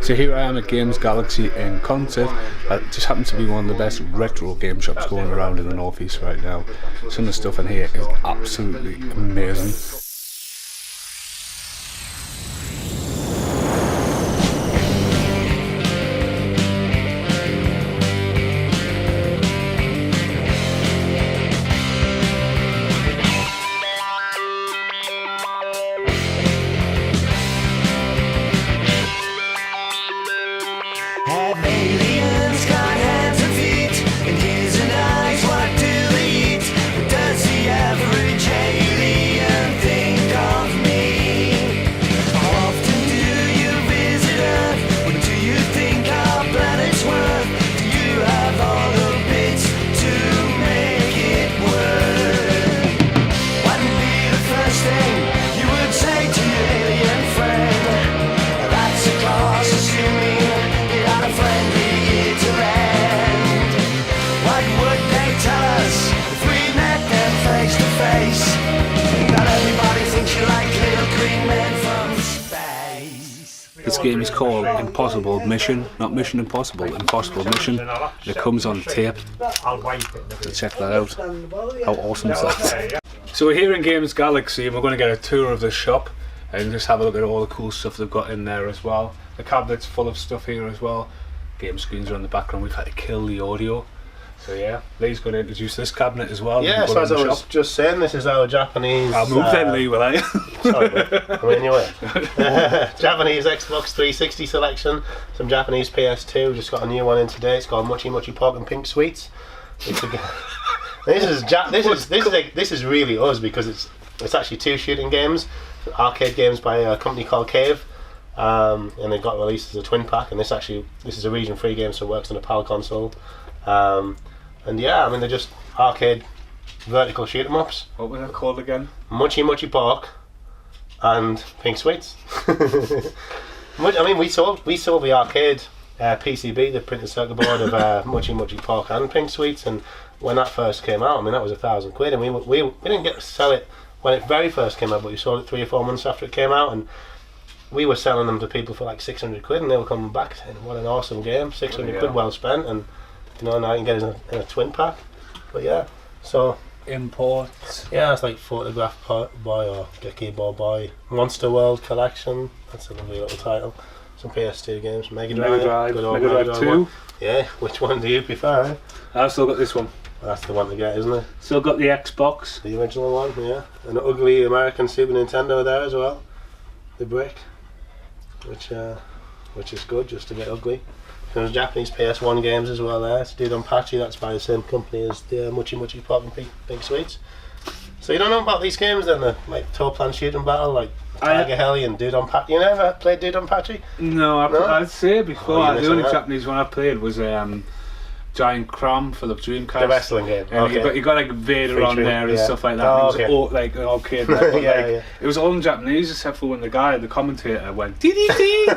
So here I am at Games Galaxy in Consett. That just happens to be one of the best retro game shops going around in the northeast right now. Some of the stuff in here is absolutely amazing. This game is called Impossible Mission, not Mission Impossible, Impossible Mission. It comes on tape, so check that out. How awesome is that? So we're here in Games Galaxy and we're going to get a tour of the shop and just have a look at all the cool stuff they've got in there as well. The cabinet's full of stuff here as well. Game screens are in the background. We've had to kill the audio. So yeah, Lee's going to introduce this cabinet as well. Yeah, so as I was just saying, this is our Japanese... I'll move then, Lee, will I? Sorry, I'm in your way. Japanese Xbox 360 selection, some Japanese PS2, just got a new one in today. It's called Mochi Mochi Pork and Pink Sweets. This is really us because it's actually two shooting games, arcade games by a company called Cave, and they got released as a twin pack. And this is a region 3 game, so it works on a PAL console. And yeah, I mean, they're just arcade vertical shoot 'em ups. What were they called again? Mochi Mochi Pork and Pink Sweets. I mean, we sold the arcade PCB, the printed circuit board of Mochi Mochi Pork and Pink Sweets, and when that first came out, I mean, that was £1,000, and we didn't get to sell it when it very first came out, but we sold it 3 or 4 months after it came out, and we were selling them to people for like £600, and they were coming back saying, "What an awesome game! £600 well spent." And you know, now you can get it in a twin pack. But yeah, so imports. Yeah, it's like Photograph Boy or Get Keyboard Boy, Monster World Collection. That's a lovely little title. Some PS2 games, Mega Drive, good old Mega Drive 2. Yeah, which one do you prefer? I've still got this one. That's the one to get, isn't it? Still got the Xbox. The original one, yeah. An ugly American Super Nintendo there as well. The brick, which is good, just a bit ugly. There's Japanese PS1 games as well there. It's Dodonpachi, that's by the same company as the Mochi Mochi Pop and Pink Sweets. So you don't know about these games then, the like Toe Plan Shooting Battle, like Tiger Heli and Dodonpachi? You never played Dodonpachi? No, I'd say before. The only that. Japanese one I played was Giant Cram for the Dreamcast. The wrestling game. And okay. you got like Vader on there and stuff like that. Oh, it was all, like an arcade. But yeah. It was all in Japanese except for when the commentator went dee dee dee.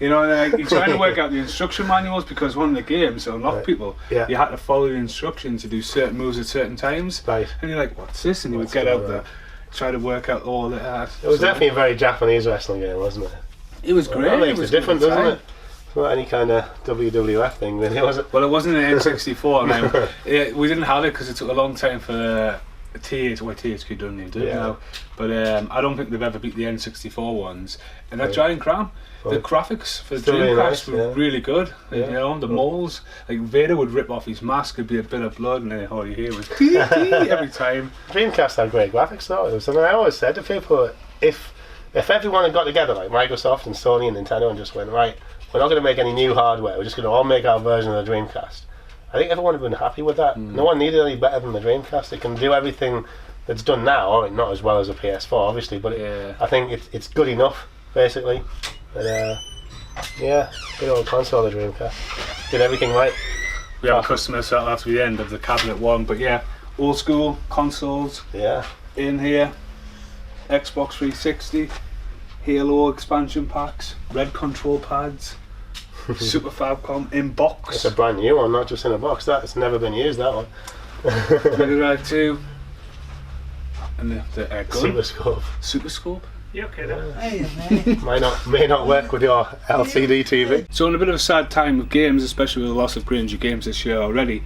You know, like, you're trying to work out the instruction manuals because one of the games to unlock people, you had to follow the instructions to do certain moves at certain times. Right. And you're like, what's this? And you would get out there, try to work out all that. It was definitely a very Japanese wrestling game, wasn't it? It was great. That makes it different, doesn't it? It's not any kind of WWF thing, really, was it? Well, it wasn't an N64. We didn't have it because it took a long time for THQ done it now. But I don't think they've ever beat the N64 ones. And that Giant Cram, the graphics for the Dreamcast were really good. You know, the moles, like Vader would rip off his mask, there'd be a bit of blood, and then all you hear was tee every time. Dreamcast had great graphics though. It was something I always said to people: if everyone had got together, like Microsoft and Sony and Nintendo, and just went, right, we're not going to make any new hardware, we're just going to all make our version of the Dreamcast, I think everyone would have been happy with that. No one needed any better than the Dreamcast. It can do everything that's done now. All right, not as well as a PS4, obviously, but I think it's good enough, basically. But yeah, good old console, the Dreamcast. Did everything right. We have a customer, so that'll have to be the end of the cabinet one. But yeah, old school consoles. Yeah. In here, Xbox 360, Halo expansion packs, red control pads. Super Famicom in box. It's a brand new one, not just in a box. It's never been used, that one. Mega Drive 2. And the gun. Super Scope. Super Scope. You okay there? May not work with your LCD TV. So in a bit of a sad time with games, especially with the loss of Granger Games this year already,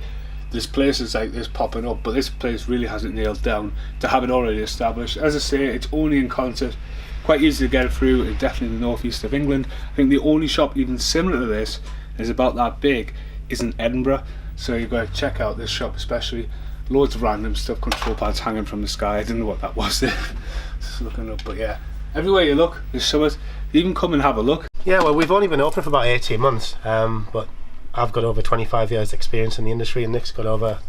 there's places like this popping up, but this place really hasn't nailed down to have it already established. As I say, it's only in Consett, quite easy to get through, and definitely the northeast of England. I think the only shop even similar to this is about that big is in Edinburgh, so you've got to check out this shop especially. Loads of random stuff, control pads hanging from the sky. I didn't know what that was there. Just looking up, but yeah, everywhere you look there's something. You even come and have a look. Yeah, well, we've only been open for about 18 months, but I've got over 25 years experience in the industry, and Nick's got over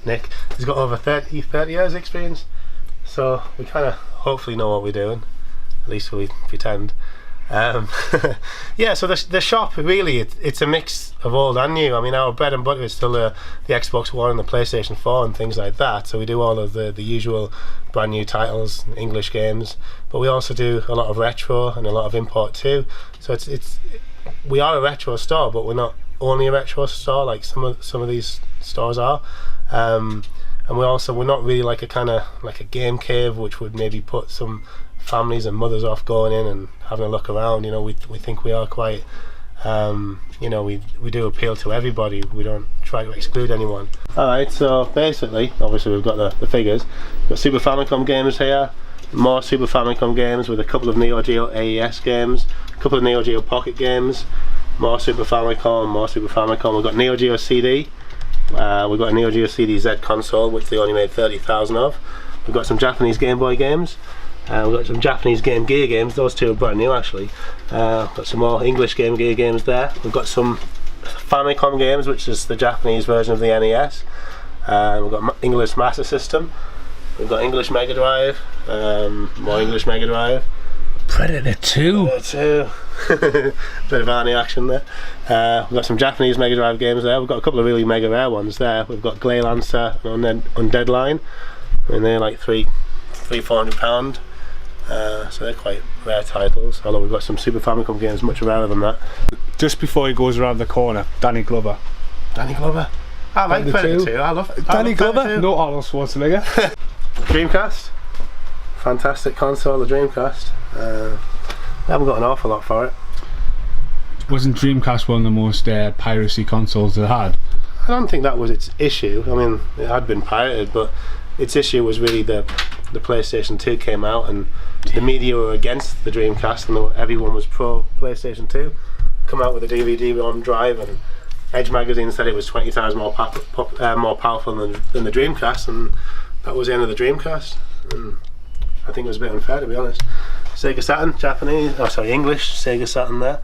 Nick has got over 30 years experience, so we kind of hopefully know what we're doing, at least we pretend. Yeah, so the shop really, it's a mix of old and new. I mean, our bread and butter is still the Xbox One and the PlayStation 4 and things like that, so we do all of the usual brand new titles, English games, but we also do a lot of retro and a lot of import too. So we are a retro store, but we're not only a retro store like some of these stores are, and we're not really like a game cave, which would maybe put some families and mothers off going in and having a look around. You know, we think we are quite, you know, we do appeal to everybody. We don't try to exclude anyone. Alright, so basically, obviously we've got the figures. We've got Super Famicom games here, more Super Famicom games with a couple of Neo Geo AES games, a couple of Neo Geo Pocket games, more Super Famicom, more Super Famicom. We've got Neo Geo CD, we've got a Neo Geo CD Z console, which they only made 30,000 of. We've got some Japanese Game Boy games. We've got some Japanese Game Gear games, those two are brand new actually. Got some more English Game Gear games there. We've got some Famicom games, which is the Japanese version of the NES. We've got English Master System. We've got English Mega Drive, more English Mega Drive. Predator 2! Predator 2. Bit of Arnie action there. We've got some Japanese Mega Drive games there. We've got a couple of really mega rare ones there. We've got Glay Lancer and Undead Line. I mean, they're like £300-400. So they're quite rare titles, although we've got some Super Famicom games much rarer than that. Just before he goes around the corner, Danny Glover. Danny Glover? I like Predator 2, I love Danny Glover? No Arnold Schwarzenegger. Dreamcast, fantastic console, the Dreamcast. We haven't got an awful lot for it. Wasn't Dreamcast one of the most piracy consoles it had? I don't think that was its issue. I mean, it had been pirated, but its issue was really the PlayStation 2 came out and the media were against the Dreamcast, and everyone was pro PlayStation 2. Come out with a DVD-ROM drive, and Edge magazine said it was 20 times more powerful than the Dreamcast, and that was the end of the Dreamcast. And I think it was a bit unfair, to be honest. Sega Saturn, English Sega Saturn there.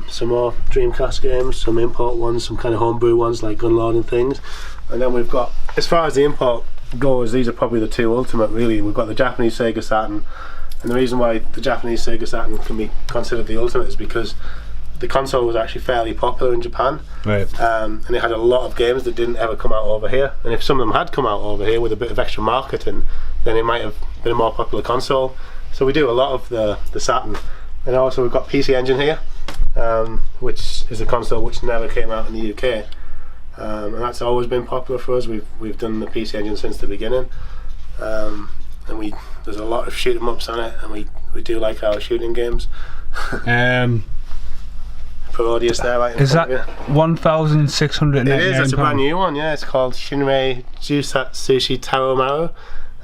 Some more Dreamcast games, some import ones, some kind of homebrew ones like Gunlord and things. And then we've got, as far as the import goes, these are probably the two ultimate really. We've got the Japanese Sega Saturn, and the reason why the Japanese Sega Saturn can be considered the ultimate is because the console was actually fairly popular in Japan, right? And it had a lot of games that didn't ever come out over here, and if some of them had come out over here with a bit of extra marketing, then it might have been a more popular console. So we do a lot of the Saturn. And also we've got PC Engine here, which is a console which never came out in the UK. And that's always been popular for us. We've done the PC Engine since the beginning, and there's a lot of shoot 'em ups on it, and we do like our shooting games. Parodius there, right? Is that 1,699? It is. It's a brand new one. Yeah, it's called Shinrei Jusatsushi Taro Maru,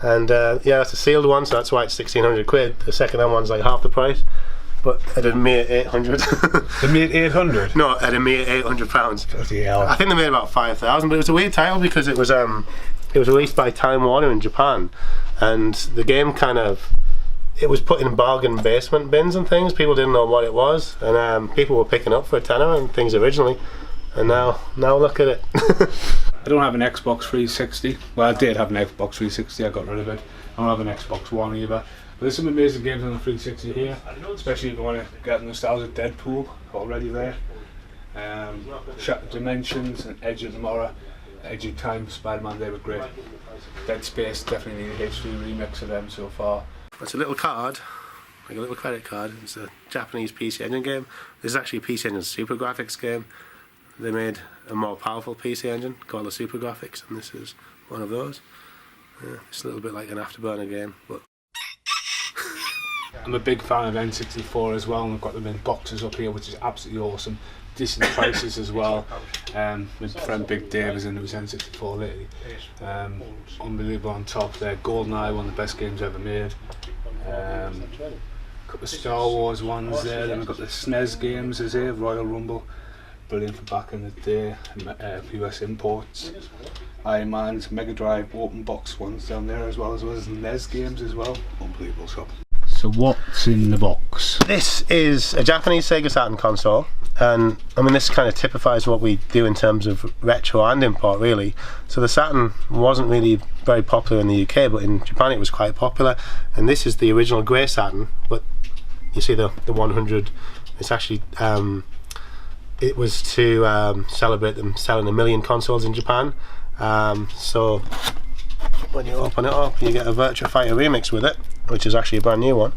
and yeah, it's a sealed one, so that's why it's 1,600 quid. The second-hand one's like half the price. But at a mere 800. They made 800? No, at a mere £800. Bloody hell. I think they made about 5,000, but it was a weird title because it was released by Time Warner in Japan, and the game it was put in bargain basement bins and things. People didn't know what it was, and people were picking up for a tenner and things originally, and now look at it. I don't have an Xbox 360. Well, I did have an Xbox 360, I got rid of it. I don't have an Xbox One either. But there's some amazing games on the 360 here, especially if you want to get nostalgic. Deadpool already there, Shattered Dimensions and Edge of Tomorrow, Edge of Time, Spider-Man, they were great. Dead Space, definitely need a HD remix of them so far. It's a little card, like a little credit card. It's a Japanese PC Engine game. This is actually a PC Engine Super Graphics game. They made a more powerful PC Engine called the Super Graphics, and this is one of those. It's a little bit like an Afterburner game, but I'm a big fan of N64 as well, and I've got them in boxes up here, which is absolutely awesome. Decent prices as well. My friend Big Dave is into his N64 lately. Unbelievable on top there. GoldenEye, one of the best games ever made. Couple of Star Wars ones there. Then we've got the SNES games as here, Royal Rumble, brilliant for back in the day. US imports. Iron Man's, Mega Drive, open box ones down there as well as NES games as well. Unbelievable shop. So what's in the box? This is a Japanese Sega Saturn console, and I mean this kind of typifies what we do in terms of retro and import really. So the Saturn wasn't really very popular in the UK, but in Japan it was quite popular, and this is the original grey Saturn, but you see the 100, it's actually it was to celebrate them selling 1 million consoles in Japan. So when you open it up you get a Virtua Fighter remix with it, which is actually a brand new one.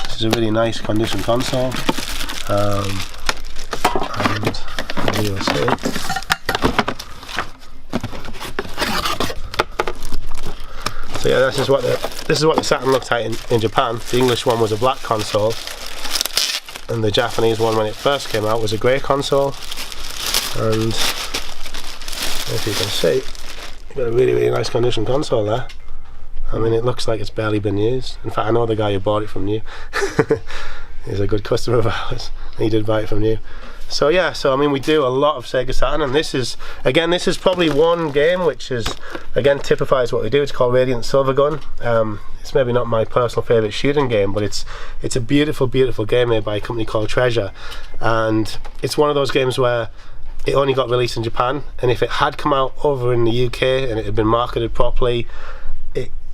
This is a really nice condition console, and you'll see. So yeah, this is what the Saturn looked like in Japan. The English one was a black console, and the Japanese one when it first came out was a grey console. And if you can see, you've got a really nice condition console there. I mean, it looks like it's barely been used. In fact, I know the guy who bought it from new. He's a good customer of ours. He did buy it from new. So yeah, I mean, we do a lot of Sega Saturn, and this is probably one game which is, again, typifies what we do. It's called Radiant Silvergun. It's maybe not my personal favourite shooting game, but it's a beautiful game made by a company called Treasure, and it's one of those games where it only got released in Japan, and if it had come out over in the UK and it had been marketed properly,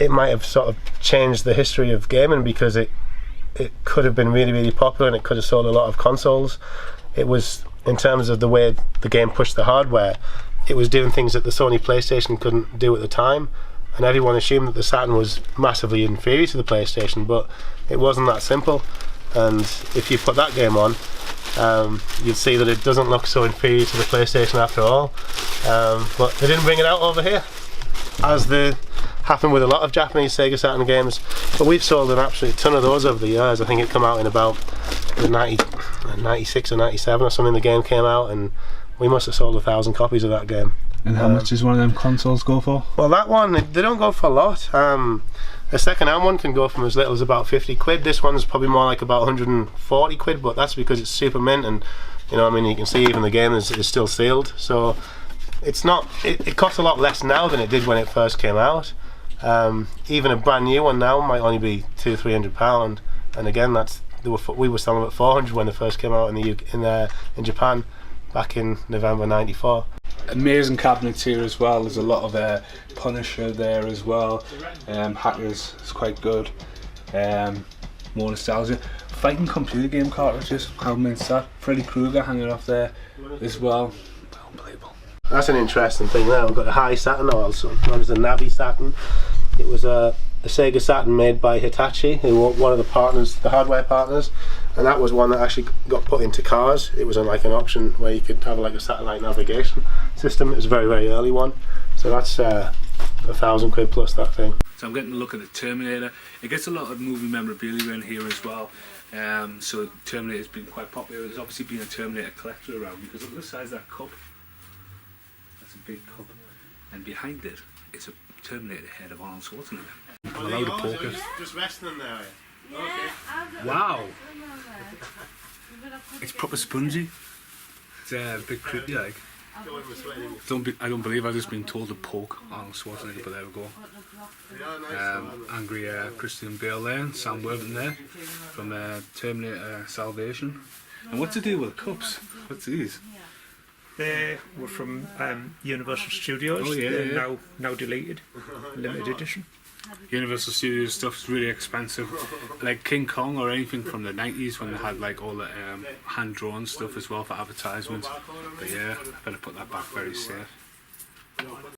it might have sort of changed the history of gaming, because it could have been really popular and it could have sold a lot of consoles. It was, in terms of the way the game pushed the hardware, it was doing things that the Sony PlayStation couldn't do at the time, and everyone assumed that the Saturn was massively inferior to the PlayStation, but it wasn't that simple. And if you put that game on, you'd see that it doesn't look so inferior to the PlayStation after all. But they didn't bring it out over here, as happened with a lot of Japanese Sega Saturn games, but we've sold an absolute ton of those over the years. I think it came out in about 96 or 97 or something. The game came out, and we must have sold 1,000 copies of that game. And how much does one of them consoles go for? Well, that one, they don't go for a lot. A second-hand one can go from as little as about 50 quid. This one's probably more like about 140 quid, but that's because it's super mint, and you know, I mean, you can see even the game is still sealed. So it's not. It costs a lot less now than it did when it first came out. Even a brand new one now might only be £200-300, and again, we were selling them at 400 when they first came out in Japan back in November '94. Amazing cabinets here as well. There's a lot of Punisher there as well. Hackers is quite good. More nostalgia. Fighting computer game cartridges. How mint's that? Freddy Krueger hanging off there as well. Unbelievable. That's an interesting thing there. We've got a High Saturn, also known as the Navi Saturn. It was a Sega Saturn made by Hitachi, who were one of the partners, the hardware partners, and that was one that actually got put into cars. It was like an option where you could have like a satellite navigation system. It was a very early one, so that's 1,000 quid plus that thing. So I'm getting a look at the Terminator. It gets a lot of movie memorabilia in here as well. So Terminator's been quite popular. There's obviously been a Terminator collector around, because look at the size of that cup. That's a big cup, and behind it is a Terminator head of Arnold Schwarzenegger. I'm allowed to poke it. Just resting in there. Okay. Wow! It's proper spongy. It's a bit creepy like. I don't believe I've just been told to poke Arnold Schwarzenegger, but there we go. Angry Christian Bale there, and Sam Worthington there from Terminator Salvation. And what's the deal with the cups? What's these? They were from Universal Studios. Oh, yeah, They're now deleted. Limited edition. Universal Studios stuff's really expensive, like King Kong or anything from the 90s when they had like all the hand-drawn stuff as well for advertisements. But yeah, I better put that back very safe.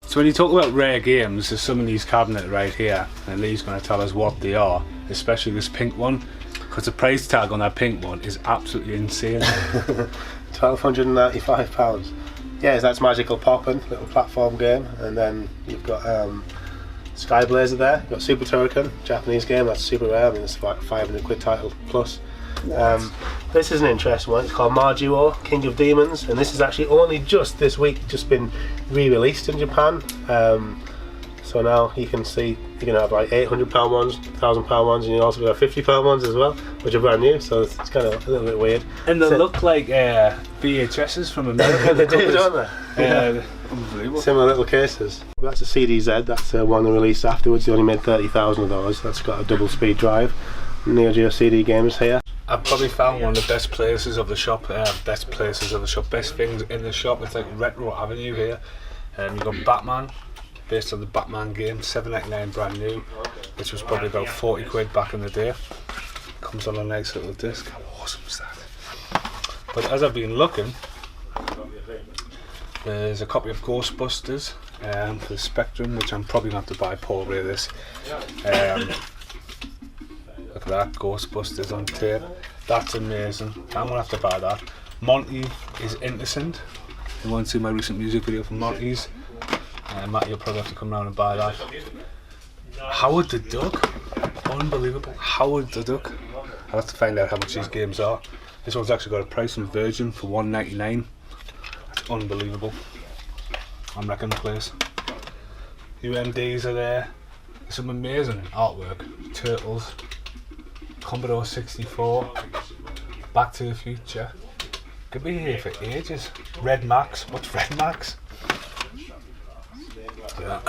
So when you talk about rare games, there's some of these cabinets right here, and Lee's going to tell us what they are, especially this pink one, because the price tag on that pink one is absolutely insane. £1,295. Yeah, that's Magical Poppin', little platform game, and then you've got Sky Blazer there. You've got Super Turrican, Japanese game, that's super rare. I mean, it's like £500 title plus. This is an interesting one. It's called Marjuo, King of Demons, and this is actually only just this week just been re-released in Japan. So now you can see you can have like £800 ones, £1,000 ones, and you also got £50 ones as well, which are brand new. So it's kind of a little bit weird. And they look like VHSs from America. They do, don't they? Yeah, unbelievable. Similar little cases. Well, that's a CDZ. That's the one they released afterwards. They only made 30,000 of those. That's got a double speed drive. Neo Geo CD Games here. I've probably found one of the best places of the shop. Best things in the shop. It's like Retro Avenue here. You've got Batman, based on the Batman game, $7.99 brand new, which was probably about 40 quid back in the day. Comes on a nice little disc. How awesome is that? But as I've been looking, there's a copy of Ghostbusters for the Spectrum, which I'm probably going to have to buy Paul Ray this. Look at that, Ghostbusters on tape. That's amazing. I'm going to have to buy that. Monty is Innocent. You want to see my recent music video from Monty's? Matt, you'll probably have to come round and buy that. Howard the Duck, unbelievable. Howard the Duck. I'll have to find out how much these games are. This one's actually got a price on Virgin for $1.99. That's unbelievable. I'm wrecking the place. UMDs are there. There's some amazing artwork. Turtles, Commodore 64, Back to the Future. Could be here for ages. Red Max. What's Red Max? Yeah.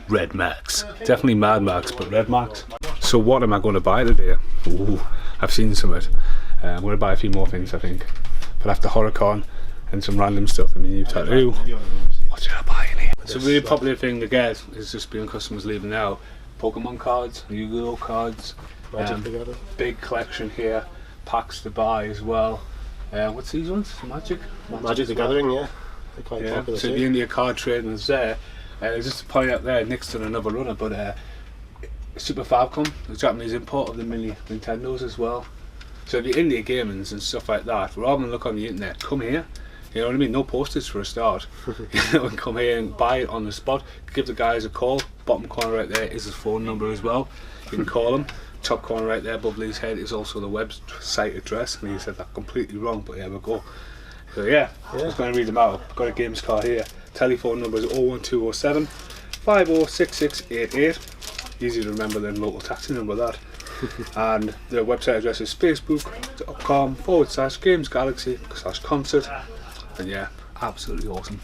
Red Max. Definitely Mad Max, but Red Max. So what am I going to buy today? Ooh, I've seen some of it. I'm going to buy a few more things, I think. But after HorrorCon and some random stuff, I mean, you've thought, ooh, what should I buy in here? It's a really popular thing to get is just being customers leaving now. Pokemon cards, Yu-Gi-Oh cards. Big collection here. Packs to buy as well. What's these ones? Magic the Gathering, yeah. They're quite popular so too. the India card trading is there. Just to point out there, next to another runner, but Super Famicom, the Japanese import of the mini Nintendos as well. So if you're India gamings and stuff like that, rather than look on the internet, come here. You know what I mean? No postage for a start. You know, and come here and buy it on the spot. Give the guys a call. Bottom corner right there is his phone number as well. You can call him. Top corner right there above Lee's head is also the website address. And he said that completely wrong, but yeah, we'll go. So yeah, I was going to read them out. I've got a games card here. Telephone number is 01207 506688. Easy to remember than local taxi number, that. And the website address is facebook.com/gamesgalaxy/Consett. And yeah, absolutely awesome.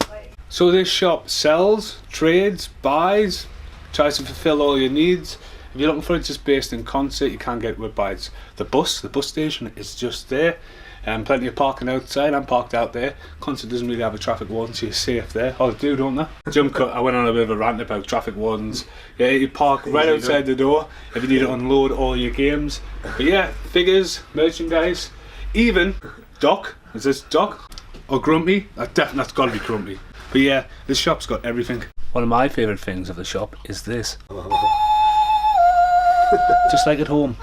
So this shop sells, trades, buys, tries to fulfill all your needs. If you're looking for it just based in Consett, you can get it by the bus station is just there. Plenty of parking outside. I'm parked out there. Consett doesn't really have a traffic warden, so you're safe there. Oh, they do, don't they? Jump cut, I went on a bit of a rant about traffic wardens. Yeah, you park right outside the door if you need to unload all your games. But yeah, figures, merchandise, even Doc. Is this Doc? Or Grumpy? That's got to be Grumpy. But yeah, this shop's got everything. One of my favourite things of the shop is this. Just like at home.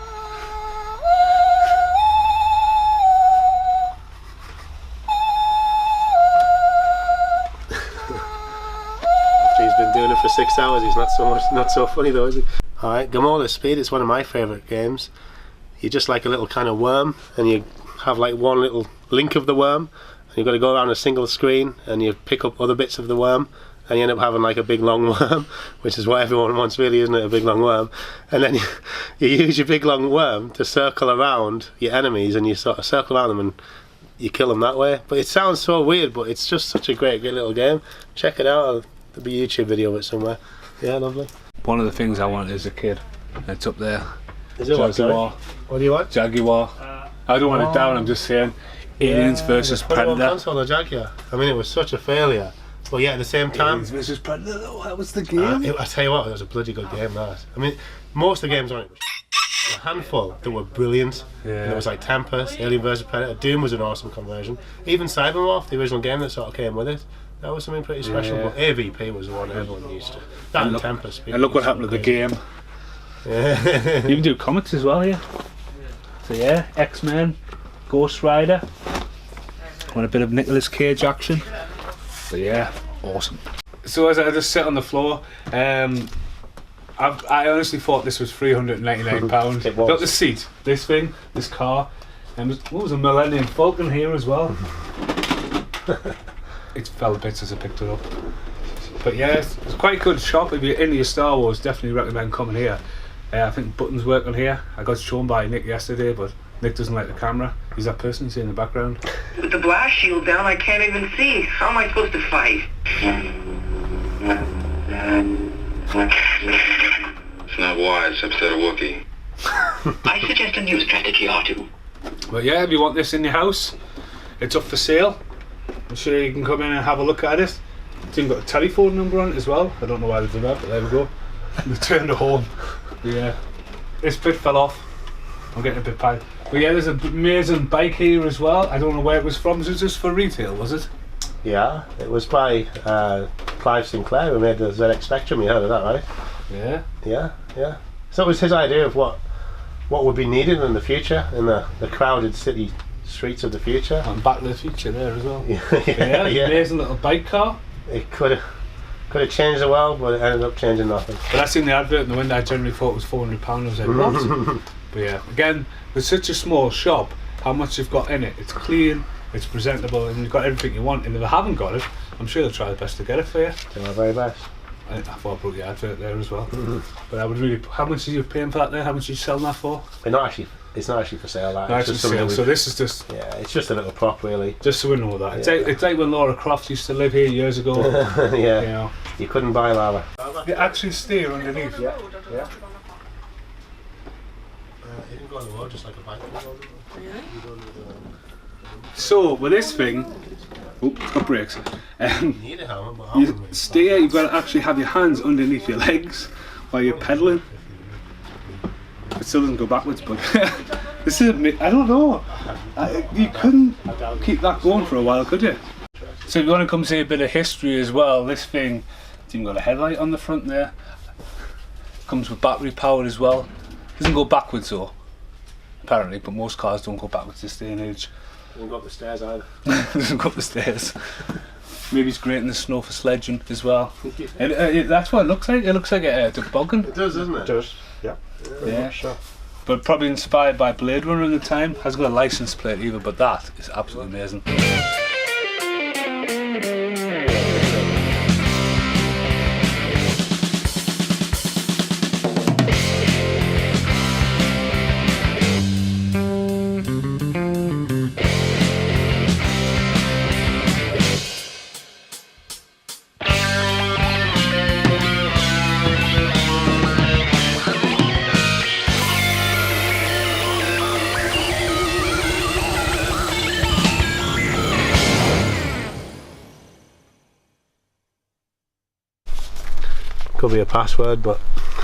He's been doing it for 6 hours. He's not so funny though, is he? Alright, Gamola Speed, it's one of my favourite games. You're just like a little kind of worm, and you have like one little link of the worm, and you've got to go around a single screen, and you pick up other bits of the worm, and you end up having like a big long worm, which is what everyone wants really, isn't it? A big long worm. And then you use your big long worm to circle around your enemies, and you sort of circle around them and you kill them that way. But it sounds so weird, but it's just such a great little game. Check it out. There'll be a YouTube video of it somewhere. Yeah, lovely. One of the things I wanted as a kid, it's up there. Is it Jaguar. What do you want? Jaguar. I don't want it down, I'm just saying. Aliens versus Predator. Console, the Jaguar. I mean, it was such a failure. But yeah, at the same time, Aliens versus Predator, that was the game. I tell you what, it was a bloody good game, that. I mean, most of the games on it, a handful that were brilliant. Yeah. And there was like Tempest, Alien vs Predator, Doom was an awesome conversion. Even Cybermorph, the original game that sort of came with it, that was something pretty special. Yeah. But AVP was the one everyone used to. That and Tempest. And look what happened to the game. Yeah. You even do comics as well here. So yeah, X-Men, Ghost Rider. Want a bit of Nicolas Cage action. But yeah, awesome. So as I just sit on the floor, I honestly thought this was £399. It was. Got the seat, this thing, this car, and what was a Millennium Falcon here as well. It fell to bits as I picked it up. But yeah, it's quite a good shop. If you're into your Star Wars, definitely recommend coming here. I think buttons work on here. I got shown by Nick yesterday, but Nick doesn't like the camera. He's that person you see in the background. With the blast shield down, I can't even see. How am I supposed to fight? It's not wise to upset a Wookiee. I suggest a new strategy, R2. But yeah, if you want this in your house, it's up for sale. I'm sure you can come in and have a look at it. It's even got a telephone number on it as well. I don't know why they did that, but there we go. They turned it home. Yeah, this bit fell off. I'm getting a bit paid. But yeah, there's an amazing bike here as well. I don't know where it was from. Was it just for retail, was it? Yeah, it was by Clive Sinclair who made the ZX Spectrum. You heard of that, right? Yeah. Yeah. So it was his idea of what would be needed in the future, in the crowded city streets of the future. And Back to the Future there as well. yeah. Amazing little bike car. It could have changed the world, but it ended up changing nothing. But I seen the advert in the window. I generally thought it was £400. I was like, what? But yeah, again, with such a small shop, how much you've got in it. It's clean, it's presentable, and you've got everything you want. And if they haven't got it, I'm sure they'll try their best to get it for you. Do our very best. I thought I brought the advert there as well. But I would really. How much are you paying for that there? How much are you selling that for? It's not actually for sale. That. No, It's it's just for sale. something So this is just. Yeah, it's just a little prop, really. Just so we know that. It's, Yeah. it's like when Laura Croft used to live here years ago. Yeah. You know. You couldn't buy lava. They actually steer underneath. Yeah. You can go on the road just like a bike. So with this thing, it's got brakes. You need a helmet, but You steer. You've got to actually have your hands underneath your legs while you're pedaling. It still doesn't go backwards, but this is. I don't know. You couldn't keep that going for a while, could you? So if you want to come see a bit of history as well, this thing, it's even got a headlight on the front there. Comes with battery powered as well. Doesn't go backwards though, apparently, but most cars don't go backwards this day and age. Doesn't go up the stairs either. Doesn't go up the stairs. Maybe it's great in the snow for sledging as well. That's what it looks like. It looks like a toboggan. It does, doesn't it? It does, yeah. Yeah. Sure. But probably inspired by Blade Runner at the time. Hasn't got a license plate either, but that is absolutely amazing. Could be a password, but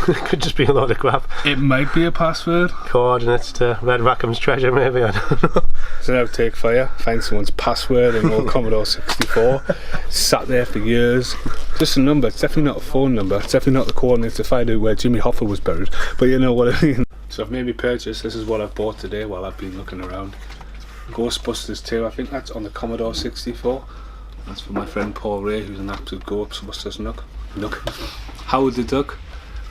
it could just be a load of crap. It might be a password. Coordinates to Red Rackham's treasure, maybe. I don't know. It's an outtake for you. Find someone's password in old Commodore 64. Sat there for years. Just a number. It's definitely not a phone number. It's definitely not the coordinates to find out where Jimmy Hoffa was buried. But you know what I mean. So I've made me purchase. This is what I've bought today while I've been looking around. Ghostbusters 2. I think that's on the Commodore 64. That's for my friend Paul Ray, who's an absolute Ghostbusters nook. Howard the Duck.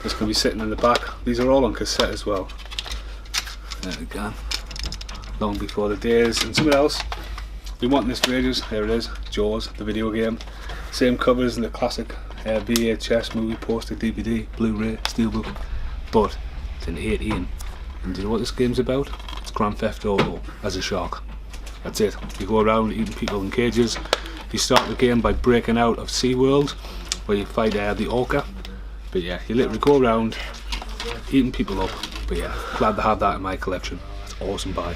That's going to be sitting in the back. These are all on cassette as well. There we go. Long before the days. And something else. Been wanting this for ages. Here it is. Jaws, the video game. Same covers in the classic VHS movie poster, DVD, Blu-ray, Steelbook. But it's in 18. And do you know what this game's about? It's Grand Theft Auto as a shark. That's it. You go around eating people in cages. You start the game by breaking out of SeaWorld, where you fight the orca. But yeah, you literally go around eating people up. But yeah, glad to have that in my collection. That's awesome buy.